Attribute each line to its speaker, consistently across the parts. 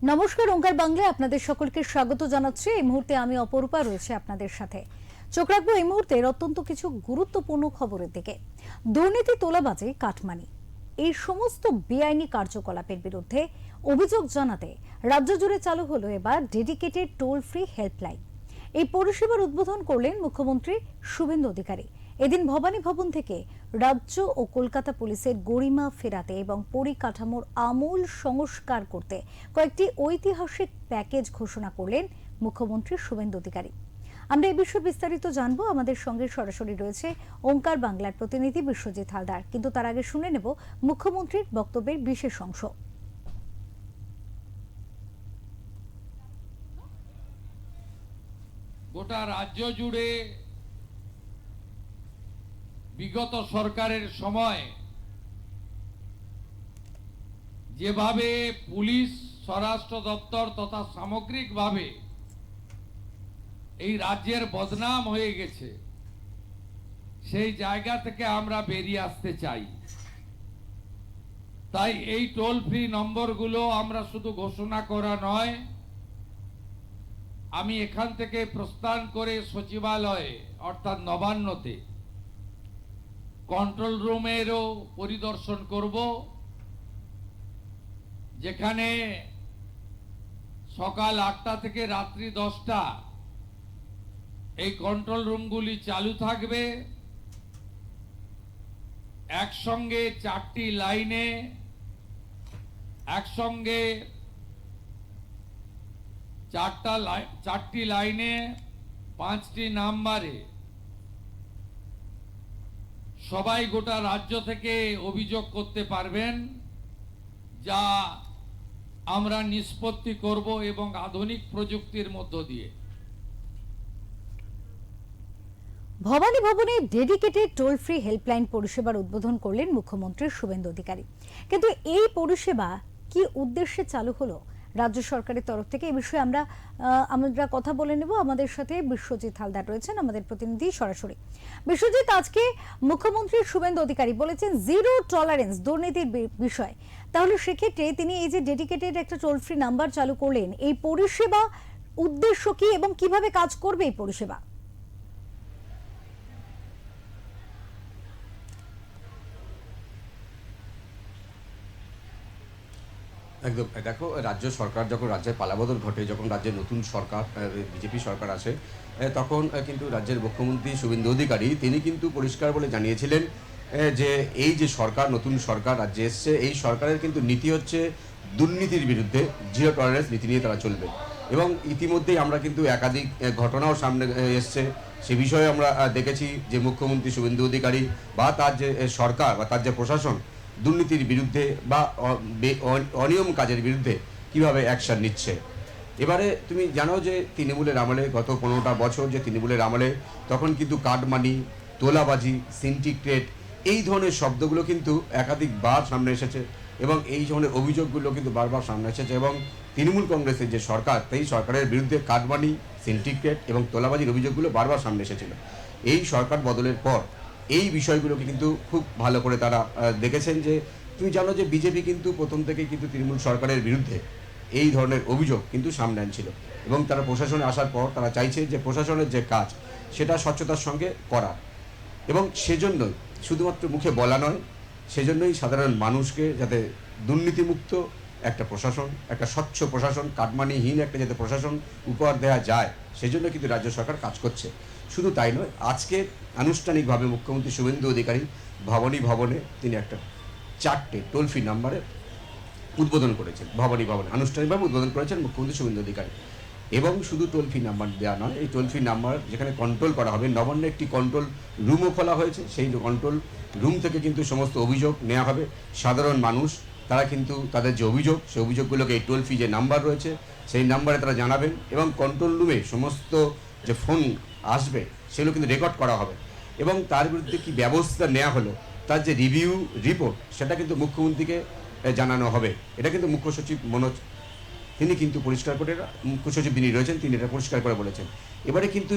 Speaker 1: নমস্কার, ওঙ্কার বাংলায় আপনাদের সকলকে স্বাগত জানাচ্ছি। এই মুহূর্তে আমি অপরূপা রয়েছে আপনাদের সাথে। চোখ রাখবো এই মুহূর্তের অত্যন্ত কিছু গুরুত্বপূর্ণ খবরের দিকে। দুর্নীতি, তোলাবাজি, কাটমানি, এই সমস্ত বেআইনি কার্যকলাপের বিরুদ্ধে অভিযোগ জানাতে রাজ্য জুড়ে চালু হলো এবার ডেডিকেটেড টোল ফ্রি হেল্পলাইন। এই পরিষেবার উদ্বোধন করলেন মুখ্যমন্ত্রী শুভেন্দু অধিকারী। এদিন ভবানী ভবন থেকে রাজ্য ও কলকাতা পুলিশের গরিমা ফেরাতে এবং পরিকাঠামোর আমূল সংস্কার করতে কয়েকটি ঐতিহাসিক প্যাকেজ ঘোষণা করলেন মুখ্যমন্ত্রী শুভেন্দু অধিকারী। আমরা এই বিষয়ে বিস্তারিত জানবো। আমাদের সঙ্গে সরাসরি রয়েছে ওঙ্কার বাংলার প্রতিনিধি বিশ্বজিৎ হালদার, কিন্তু তার আগে শুনে নেব মুখ্যমন্ত্রীর বক্তব্যের বিশেষ অংশ।
Speaker 2: গোটা রাজ্য জুড়ে বিগত সরকারের সময় যেভাবে পুলিশ, স্বরাষ্ট্র দপ্তর তথা সামগ্রিকভাবে এই রাজ্যের বদনাম হয়ে গেছে, সেই জায়গা থেকে আমরা বেরিয়ে আসতে চাই। তাই এই টোল ফ্রি নম্বরগুলো আমরা শুধু ঘোষণা করা নয়, আমি এখান থেকে প্রস্থান করে সচিবালয়ে অর্থাৎ নবান্নতে কন্ট্রোল রুমেরও পরিদর্শন করব, যেখানে সকাল 8টা থেকে রাত্রি 10টা এই কন্ট্রোল রুমগুলি চালু থাকবে। একসঙ্গে 4টি লাইনে, একসঙ্গে 4টি লাইনে 5টি নাম্বারে সবাই গোটা রাজ্য থেকে অভিযোগ করতে পারবেন, যা আমরা নিষ্পত্তি করব এবং আধুনিক প্রযুক্তির মধ্য দিয়ে।
Speaker 1: ভবানী ভবনে ডেডিকেটেড টোল ফ্রি হেল্পলাইন পরিষেবার উদ্বোধন করলেন মুখ্যমন্ত্রী শুভেন্দু অধিকারী। কিন্তু এই পরিষেবা কি উদ্দেশ্যে চালু হলো রাজ্য সরকারের তরফ থেকে, এই বিষয়ে আমরা কথা বলে নেব। আমাদের সাথে বিশ্বজিৎ হালদার রয়েছেন, আমাদের প্রতিনিধি সরাসরি। বিশ্বজিৎ, আজকে মুখ্যমন্ত্রী শুভেন্দু অধিকারী বলেছেন জিরো টলারেন্স দুর্নীতির বিষয়। তাহলে সেক্ষেত্রে তিনি এই যে ডেডিকেটেড একটা টোল ফ্রি নাম্বার চালু করলেন, এই পরিষেবা উদ্দেশ্য কি এবং কিভাবে কাজ করবে এই পরিষেবা?
Speaker 3: একদম। দেখো, রাজ্য সরকার যখন রাজ্যের পালাবদল ঘটে, যখন রাজ্যের নতুন সরকার বিজেপি সরকার আসে, তখন কিন্তু রাজ্যের মুখ্যমন্ত্রী শুভেন্দু অধিকারী তিনি কিন্তু পরিষ্কার বলে জানিয়েছিলেন যে এই যে সরকার, নতুন সরকার রাজ্যে এসছে, এই সরকারের কিন্তু নীতি হচ্ছে দুর্নীতির বিরুদ্ধে জিরো টলারেন্স নীতি নিয়ে তারা চলবে। এবং ইতিমধ্যেই আমরা কিন্তু একাধিক ঘটনাও সামনে এসছে, সে বিষয়ে আমরা দেখেছি যে মুখ্যমন্ত্রী শুভেন্দু অধিকারী বা তার যে সরকার বা তার যে প্রশাসন দুর্নীতির বিরুদ্ধে বা অনিয়ম কাজের বিরুদ্ধে কিভাবে অ্যাকশন নিচ্ছে। এবারে তুমি জানো যে তৃণমূলের আমলে, গত 15টা বছর যে তৃণমূলের আমলে, তখন কিন্তু কাটমানি, তোলাবাজি, সিন্ডিকেট, এই ধরনের শব্দগুলো কিন্তু একাধিকবার সামনে এসেছে এবং এই ধরনের অভিযোগগুলো কিন্তু বারবার সামনে এসেছে। এবং তৃণমূল কংগ্রেসের যে সরকার, সেই সরকারের বিরুদ্ধে কাটমানি, সিন্ডিকেট এবং তোলাবাজির অভিযোগগুলো বারবার সামনে এসেছিল। এই সরকার বদলের পর এই বিষয়গুলোকে কিন্তু খুব ভালো করে তারা দেখেছেন। যে তুমি জানো যে বিজেপি কিন্তু প্রথম থেকেই কিন্তু তৃণমূল সরকারের বিরুদ্ধে এই ধরনের অভিযোগ কিন্তু সামনে আনছিল এবং তারা প্রশাসনে আসার পর তারা চাইছে যে প্রশাসনের যে কাজ সেটা স্বচ্ছতার সঙ্গে করা। এবং সেজন্যই শুধুমাত্র মুখে বলা নয়, সেজন্যই সাধারণ মানুষকে যাতে দুর্নীতিমুক্ত একটা প্রশাসন, একটা স্বচ্ছ প্রশাসন, কাটমানিহীন একটা যাতে প্রশাসন উপহার দেওয়া যায়, সেজন্য কিন্তু রাজ্য সরকার কাজ করছে। শুধু তাই নয়, আজকে আনুষ্ঠানিকভাবে মুখ্যমন্ত্রী শুভেন্দু অধিকারী ভবানী ভবনে তিনি একটা 4টে টোল ফ্রি নাম্বারে উদ্বোধন করেছেন। ভবানী ভবনে আনুষ্ঠানিকভাবে উদ্বোধন করেছেন মুখ্যমন্ত্রী শুভেন্দু অধিকারী। এবং শুধু টোল ফ্রি নাম্বার দেওয়া নয়, এই টোল ফ্রি নাম্বার যেখানে কন্ট্রোল করা হবে, নবান্নে একটি কন্ট্রোল রুমও খোলা হয়েছে। সেই কন্ট্রোল রুম থেকে কিন্তু সমস্ত অভিযোগ নেওয়া হবে। সাধারণ মানুষ তারা কিন্তু তাদের যে অভিযোগ, সেই অভিযোগগুলোকে এই টোল ফ্রি যে নাম্বার রয়েছে সেই নাম্বারে তারা জানাবেন এবং কন্ট্রোল রুমে সমস্ত যে ফোন আসবে সেগুলো কিন্তু রেকর্ড করা হবে এবং তার বিরুদ্ধে কী ব্যবস্থা নেওয়া হলো তার যে রিভিউ রিপোর্ট সেটা কিন্তু মুখ্যমন্ত্রীকে জানানো হবে। এটা কিন্তু মুখ্য সচিব মনোজ তিনি কিন্তু পরিষ্কার করে, মুখ্য সচিব যিনি রয়েছেন তিনি এটা পরিষ্কার করে বলেছেন। এবারে কিন্তু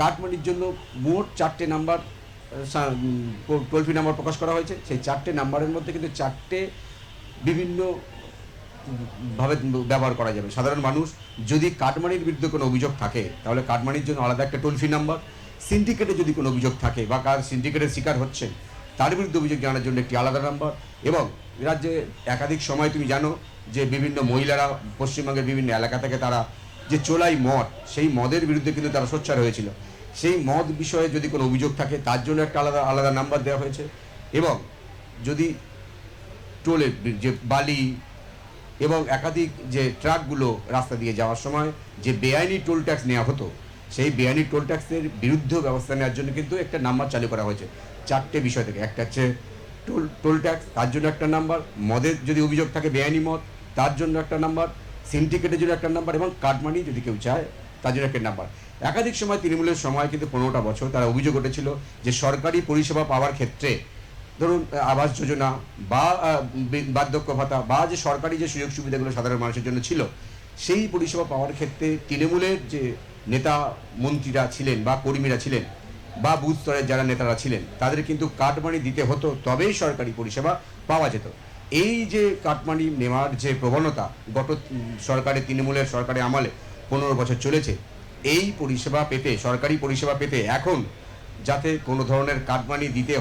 Speaker 3: কাটমানির জন্য মোট 4টে নাম্বার টোল ফ্রি নাম্বার প্রকাশ করা হয়েছে। সেই 4টে নাম্বারের মধ্যে কিন্তু 4টে বিভিন্ন ভাবে ব্যবহার করা যাবে। সাধারণ মানুষ যদি কাটমানির বিরুদ্ধে কোনো অভিযোগ থাকে তাহলে কাটমানির জন্য আলাদা একটা টোল ফ্রি নাম্বার, সিন্ডিকেটে যদি কোনো অভিযোগ থাকে বা কার সিন্ডিকেটের শিকার হচ্ছেন তার বিরুদ্ধে অভিযোগ জানার জন্য একটি আলাদা নাম্বার। এবং রাজ্যে একাধিক সময় তুমি জানো যে বিভিন্ন মহিলারা পশ্চিমবঙ্গের বিভিন্ন এলাকা থেকে তারা যে চোলাই মদ, সেই মদের বিরুদ্ধে কিন্তু তারা সোচ্চার হয়েছিল। সেই মদ বিষয়ে যদি কোনো অভিযোগ থাকে তার জন্য একটা আলাদা আলাদা নাম্বার দেওয়া হয়েছে। এবং যদি টোলে যে বালি এবং একাধিক যে ট্রাকগুলো রাস্তা দিয়ে যাওয়ার সময় যে বেআইনি টোল ট্যাক্স নেওয়া হতো, সেই বেআইনি টোল ট্যাক্সের বিরুদ্ধে ব্যবস্থা নেওয়ার জন্য কিন্তু একটা নাম্বার চালু করা হয়েছে। চারটে বিষয় থেকে, একটা হচ্ছে টোল ট্যাক্স, তার জন্য একটা নাম্বার, মদের যদি অভিযোগ থাকে বেআইনি মদ তার জন্য একটা নাম্বার, সিন্ডিকেটের জন্য একটা নাম্বার, এবং কাটমানি যদি কেউ চায় তার জন্য একটা নাম্বার। একাধিক সময় তৃণমূলের সময় কিন্তু 15টা বছর তারা অভিযোগ উঠেছিল যে সরকারি পরিষেবা পাওয়ার ক্ষেত্রে, ধরুন আবাস যোজনা বা বার্ধক্য ভাতা বা যে সরকারি যে সুযোগ সুবিধাগুলো সাধারণ মানুষের জন্য ছিল, সেই পরিষেবা পাওয়ার ক্ষেত্রে তৃণমূলের যে নেতা মন্ত্রীরা ছিলেন বা কর্মীরা ছিলেন বা বুথ স্তরের যারা নেতারা ছিলেন তাদের কিন্তু কাটমানি দিতে হতো, তবেই সরকারি পরিষেবা পাওয়া যেত। এই যে কাটমানি নেওয়ার যে প্রবণতা গত সরকারের, তৃণমূলের সরকারের আমলে 15 বছর চলেছে, এই পরিষেবা পেতে, সরকারি পরিষেবা পেতে এখন যাতে কোনো ধরনের কাটমানি দিতে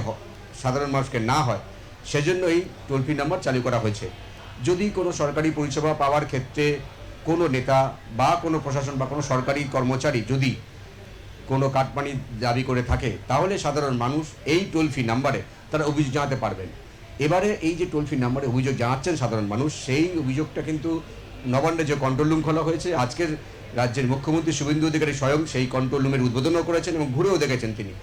Speaker 3: সাধারণ মানুষকে না হয় সেজন্য এই টোল ফ্রি নাম্বার চালু করা হয়েছে। যদি কোনো সরকারি পরিষেবা পাওয়ার ক্ষেত্রে কোনো নেতা বা কোনো প্রশাসন বা কোনো সরকারি কর্মচারী যদি কোনো কাটমানি দাবি করে থাকে তাহলে সাধারণ মানুষ এই টোল ফ্রি নাম্বারে তারা অভিযোগ জানাতে পারবেন। এবারে এই যে টোল ফ্রি নাম্বারে অভিযোগ জানাচ্ছেন সাধারণ মানুষ, সেই অভিযোগটা কিন্তু নবান্নে যে কন্ট্রোল রুম খোলা হয়েছে, আজকের রাজ্যের মুখ্যমন্ত্রী শুভেন্দু অধিকারী স্বয়ং সেই কন্ট্রোল রুমের উদ্বোধনও করেছেন এবং ঘুরেও দেখেছেন তিনি।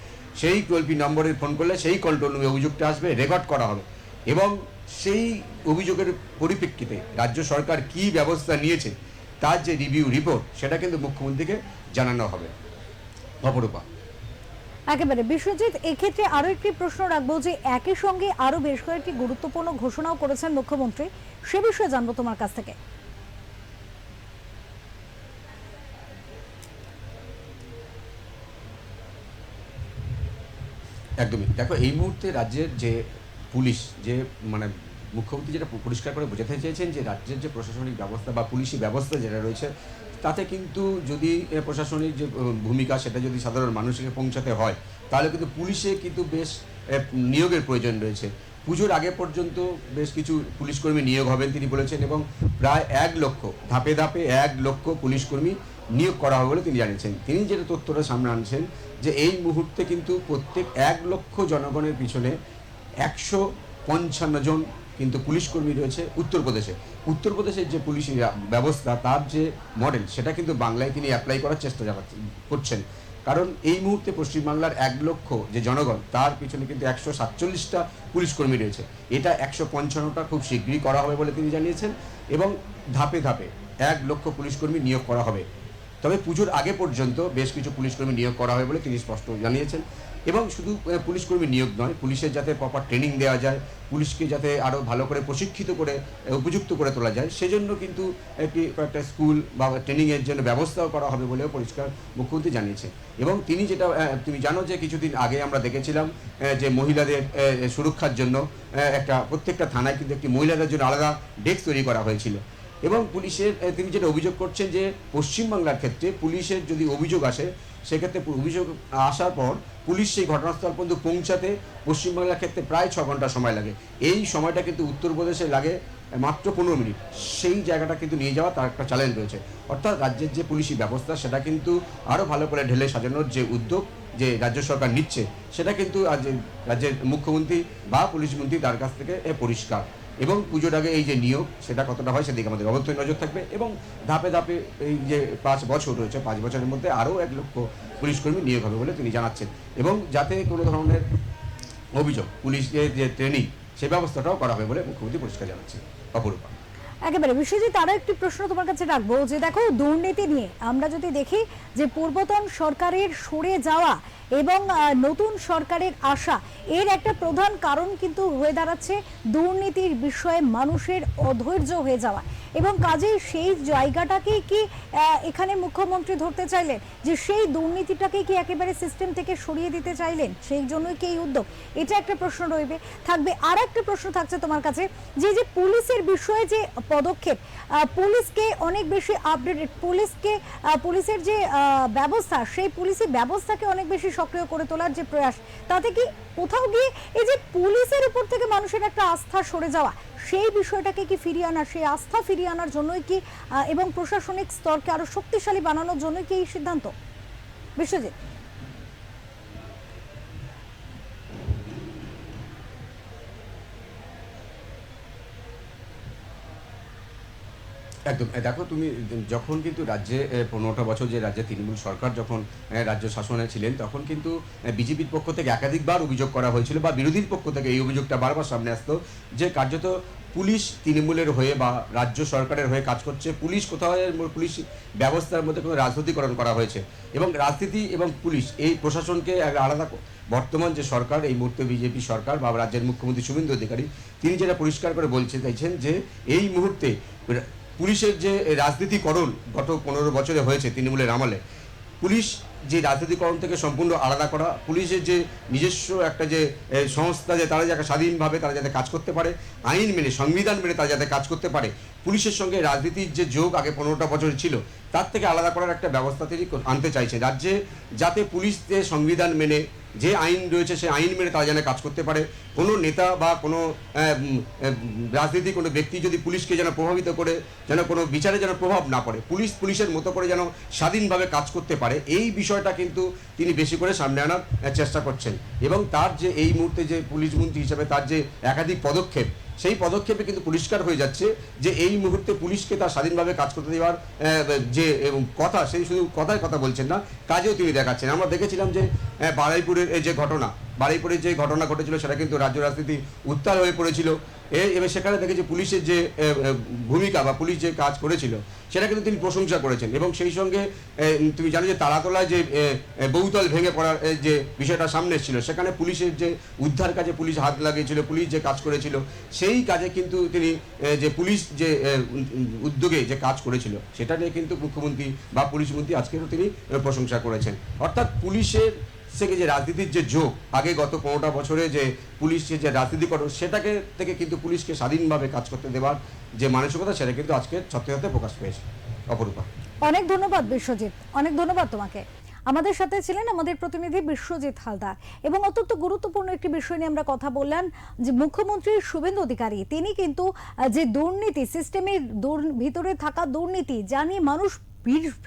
Speaker 3: সেই টোল ফ্রি নম্বরে ফোন করলে সেই কন্ট্রোল রুমে অভিযোগটা আসবে, রেকর্ড করা হবে এবং সেই অভিযোগের পরিপ্রেক্ষিতে রাজ্য সরকার কী ব্যবস্থা নিয়েছে তার যে রিভিউ রিপোর্ট সেটা কিন্তু মুখ্যমন্ত্রীকে জানানো হবে। অপরূপা,
Speaker 1: একেবারে বিশ্বজিৎ, এক্ষেত্রে আরো একটি প্রশ্ন রাখবো যে একই সঙ্গে আরো বেশ কয়েকটি গুরুত্বপূর্ণ ঘোষণাও করেছেন মুখ্যমন্ত্রী, সে বিষয়ে জানবো তোমার কাছ থেকে।
Speaker 3: একদমই। দেখো, এই মুহূর্তে রাজ্যের যে পুলিশ, যে মানে মুখ্যমন্ত্রী যেটা পরিষ্কার করে বোঝাতে চেয়েছেন যে রাজ্যের যে প্রশাসনিক ব্যবস্থা বা পুলিশি ব্যবস্থা যেটা রয়েছে তাতে কিন্তু যদি প্রশাসনিক যে ভূমিকা সেটা যদি সাধারণ মানুষকে পৌঁছাতে হয় তাহলে কিন্তু পুলিশে কিন্তু বেশ নিয়োগের প্রয়োজন রয়েছে। পুজোর আগে পর্যন্ত বেশ কিছু পুলিশকর্মী নিয়োগ হবেন তিনি বলেছেন এবং প্রায় 1 লক্ষ, ধাপে ধাপে 1 লক্ষ পুলিশকর্মী নিয়োগ করা হবে বলে তিনি জানিয়েছেন। তিনি যেটা তথ্যটা সামনে আনছেন যে এই মুহূর্তে কিন্তু প্রত্যেক 1 লক্ষ জনগণের পিছনে 155 জন কিন্তু পুলিশকর্মী রয়েছে উত্তরপ্রদেশে। উত্তরপ্রদেশের যে পুলিশি ব্যবস্থা, তার যে মডেল, সেটা কিন্তু বাংলায় তিনি অ্যাপ্লাই করার চেষ্টা করছেন। কারণ এই মুহূর্তে পশ্চিমবাংলার 1 লক্ষ যে জনগণ, তার পিছনে কিন্তু 147টা পুলিশকর্মী রয়েছে। এটা 155টা খুব শীঘ্রই করা হবে বলে তিনি জানিয়েছেন এবং ধাপে ধাপে 1 লক্ষ পুলিশকর্মী নিয়োগ করা হবে। তবে পুজোর আগে পর্যন্ত বেশ কিছু পুলিশকর্মী নিয়োগ করা হবে বলে তিনি স্পষ্ট জানিয়েছেন। এবং শুধু পুলিশকর্মী নিয়োগ নয়, পুলিশের যাতে প্রপার ট্রেনিং দেওয়া যায়, পুলিশকে যাতে আরও ভালো করে প্রশিক্ষিত করে উপযুক্ত করে তোলা যায়, সেজন্য কিন্তু কয়েকটা স্কুল বা ট্রেনিংয়ের জন্য ব্যবস্থাও করা হবে বলেও পরিষ্কার মুখ্যমন্ত্রী জানিয়েছেন। এবং তিনি যেটা, তুমি জানো যে কিছুদিন আগে আমরা দেখেছিলাম যে মহিলাদের সুরক্ষার জন্য প্রত্যেকটা থানায় কিন্তু একটি মহিলাদের জন্য আলাদা ডেস্ক তৈরি করা হয়েছিল। এবং পুলিশের তিনি যেটা অভিযোগ করছেন যে পশ্চিমবাংলার ক্ষেত্রে পুলিশের যদি অভিযোগ আসে, সেক্ষেত্রে অভিযোগ আসার পর পুলিশ সেই ঘটনাস্থল পর্যন্ত পৌঁছাতে পশ্চিমবাংলার ক্ষেত্রে প্রায় 6 ঘন্টা সময় লাগে। এই সময়টা কিন্তু উত্তরপ্রদেশে লাগে মাত্র 15 মিনিট। সেই জায়গাটা কিন্তু নিয়ে যাওয়া তার একটা চ্যালেঞ্জ রয়েছে। অর্থাৎ রাজ্যের যে পুলিশি ব্যবস্থা সেটা কিন্তু আরও ভালো করে ঢেলে সাজানোর যে উদ্যোগ যে রাজ্য সরকার নিচ্ছে, সেটা কিন্তু আজ রাজ্যের মুখ্যমন্ত্রী বা পুলিশ মন্ত্রী তার কাছ থেকে পরিষ্কার। এবং পুজোর আগে এই যে নিয়োগ, সেটা কতটা হয় সেদিকে আমাদের অবশ্যই নজর থাকবে। এবং ধাপে ধাপে এই যে 5 বছর রয়েছে, 5 বছরের মধ্যে আরও 1 লক্ষ পুলিশকর্মী নিয়োগ হবে বলে তিনি জানাচ্ছেন। এবং যাতে কোনো ধরনের অভিযোগ, পুলিশের যে ট্রেনিং, সে ব্যবস্থাটাও করা হবে বলে মুখ্যমন্ত্রী পরিষ্কার জানাচ্ছেন। অপরূপা,
Speaker 1: একেবারে বিশ্বজিৎ, আরো একটি প্রশ্ন তোমার কাছে রাখবো যে দেখো, দুর্নীতি নিয়ে আমরা যদি দেখি যে পূর্বতন সরকারের সরে যাওয়া এবং নতুন সরকারের আসা, এর একটা প্রধান কারণ কিন্তু হয়ে দাঁড়াচ্ছে দুর্নীতির বিষয়ে মানুষের অধৈর্য হয়ে যাওয়া। এবং কাজেই সেই জায়গাটাকেই কি এখানে মুখ্যমন্ত্রী ধরতে চাইলেন, যে সেই দুর্নীতিটাকে কি একেবারে সিস্টেম থেকে সরিয়ে দিতে চাইলেন, সেই জন্যই কি এই উদ্যোগ? এটা একটা প্রশ্ন রইবে। থাকবে আর একটা প্রশ্ন থাকছে তোমার কাছে, যে যে পুলিশের বিষয়ে যে পদক্ষেপ, পুলিশকে অনেক বেশি আপডেটেড, পুলিশের যে ব্যবস্থা, সেই পুলিশি ব্যবস্থাকে অনেক বেশি সক্রিয় করে তোলার যে প্রয়াস, তাতে কি কোথাও গিয়ে এই যে পুলিশের উপর থেকে মানুষের একটা আস্থা সরে যাওয়া, সেই বিষয়টাকে কি ফিরিয়ে আনার, সেই আস্থা ফিরিয়ে আনার জন্যই কি এবং প্রশাসনিক স্তরকে আরো শক্তিশালী বানানোর জন্যই কি এই সিদ্ধান্ত? বিশ্বজিৎ।
Speaker 3: একদম দেখো, তুমি যখন কিন্তু রাজ্যে 15টা বছর যে রাজ্যে তৃণমূল সরকার যখন রাজ্য শাসনে ছিলেন, তখন কিন্তু বিজেপির পক্ষ থেকে একাধিকবার অভিযোগ করা হয়েছিল, বা বিরোধীর পক্ষ থেকে এই অভিযোগটা বারবার সামনে আসতো, যে কার্যত পুলিশ তৃণমূলের হয়ে বা রাজ্য সরকারের হয়ে কাজ করছে, পুলিশ কোথাও পুলিশ ব্যবস্থার মধ্যে কোনো রাজনীতিকরণ করা হয়েছে, এবং রাজনীতি এবং পুলিশ এই প্রশাসনকে আলাদা। বর্তমান যে সরকার, এই মুহূর্তে বিজেপি সরকার বা রাজ্যের মুখ্যমন্ত্রী শুভেন্দু অধিকারী, তিনি যেটা পরিষ্কার করে বলতে চাইছেন যে এই মুহূর্তে পুলিশের যে রাজনীতিকরণ গত 15 বছরে হয়েছে তৃণমূলের আমলে, পুলিশ যে রাজনীতিকরণ থেকে সম্পূর্ণ আলাদা করা, পুলিশের যে নিজস্ব একটা যে সংস্থা, যে তারা যাতে স্বাধীনভাবে তারা যাতে কাজ করতে পারে, আইন মেনে সংবিধান মেনে তারা যাতে কাজ করতে পারে, পুলিশের সঙ্গে রাজনীতির যে যোগ আগে 15টা বছর ছিল তার থেকে আলাদা করার একটা ব্যবস্থা তিনি আনতে চাইছে রাজ্যে, যাতে পুলিশ যে সংবিধান মেনে যে আইন রয়েছে সেই আইন মেনে তারা যেন কাজ করতে পারে। কোনো নেতা বা কোনো রাজনীতি কোনো ব্যক্তি যদি পুলিশকে যেন প্রভাবিত করে যেন কোনো বিচারে যেন প্রভাব না পড়ে, পুলিশের মতো করে যেন স্বাধীনভাবে কাজ করতে পারে, এই বিষয়টা কিন্তু তিনি বেশি করে সামনে আনার চেষ্টা করছেন। এবং তার যে এই মুহূর্তে যে পুলিশ মন্ত্রী হিসেবে তার যে একাধিক পদক্ষেপ, সেই পদক্ষেপে কিন্তু পরিষ্কার হয়ে যাচ্ছে যে এই মুহূর্তে পুলিশকে তার স্বাধীনভাবে কাজ করতে দেওয়ার যে কথা, সেই শুধু কথায় কথা বলছেন না, কাজেও তিনি দেখাচ্ছেন। আমরা দেখেছিলাম যে বারুইপুরের যে ঘটনা ঘটেছিল, সেটা কিন্তু রাজ্য রাজনীতি উত্তাল হয়ে পড়েছিল। এবার সেখানে দেখেছি পুলিশের যে ভূমিকা বা পুলিশ যে কাজ করেছিল সেটা কিন্তু তিনি প্রশংসা করেছেন। এবং সেই সঙ্গে তুমি জানো যে তারাতলায় যে বহুতল ভেঙে পড়ার যে বিষয়টা সামনে এসেছিল, সেখানে পুলিশের যে উদ্ধার কাজে পুলিশ হাত লাগিয়েছিল, পুলিশ যে কাজ করেছিল, সেই কাজে কিন্তু তিনি যে পুলিশ যে উদ্যোগে যে কাজ করেছিল সেটা নিয়ে কিন্তু মুখ্যমন্ত্রী বা পুলিশ মন্ত্রী আজকেও তিনি প্রশংসা করেছেন। অর্থাৎ পুলিশের থেকে যে রাজনীতির যে যোগ আগে গত 15টা বছরে যে পুলিশের যে রাজনীতিকরণ, সেটাকে থেকে কিন্তু পুলিশকে স্বাধীনভাবে কাজ করতে দেওয়ার যে মানসিকতা, সেটা কিন্তু আজকে সত্যি সত্যি প্রকাশ পেয়েছে। অপরূপা,
Speaker 1: অনেক ধন্যবাদ বিশ্বজিৎ, অনেক ধন্যবাদ তোমাকে। আমাদের সাথে ছিলেন আমাদের প্রতিনিধি বিশ্বজিৎ হালদার, এবং অত্যন্ত গুরুত্বপূর্ণ একটি বিষয় নিয়ে আমরা কথা বললাম, যে মুখ্যমন্ত্রী শুভেন্দু অধিকারী তিনি কিন্তু যে দুর্নীতি, সিস্টেমের ভিতরে থাকা দুর্নীতি যা নিয়ে মানুষ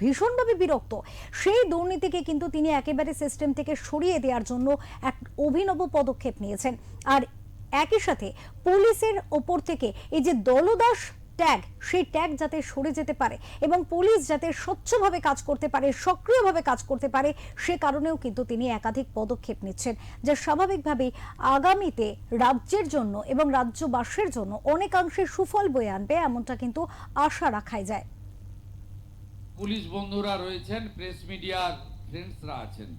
Speaker 1: ভীষণভাবে বিরক্ত, সেই দুর্নীতিকে কিন্তু তিনি একেবারে সিস্টেম থেকে সরিয়ে দেওয়ার জন্য এক অভিনব পদক্ষেপ নিয়েছেন। আর একই সাথে পুলিশের ওপর থেকে এই যে দলদাস ট্যাগ, সেই ট্যাগ যাতে সরে যেতে পারে এবং পুলিশ যাতে স্বচ্ছভাবে কাজ করতে পারে, সক্রিয়ভাবে কাজ করতে পারে, সে কারণেও কিন্তু তিনি একাধিক পদক্ষেপ নিচ্ছেন, যা স্বাভাবিকভাবেই আগামীতে রাজ্যের জন্য এবং রাজ্যবাসীর জন্য অনেকাংশে সুফল বয়ে আনবে, এমনটা কিন্তু আশা রাখাই যায়।
Speaker 2: পুলিশ বন্ধুরা রয়েছেন, প্রেস মিডিয়ার ফ্রেন্ডসরা আছেন,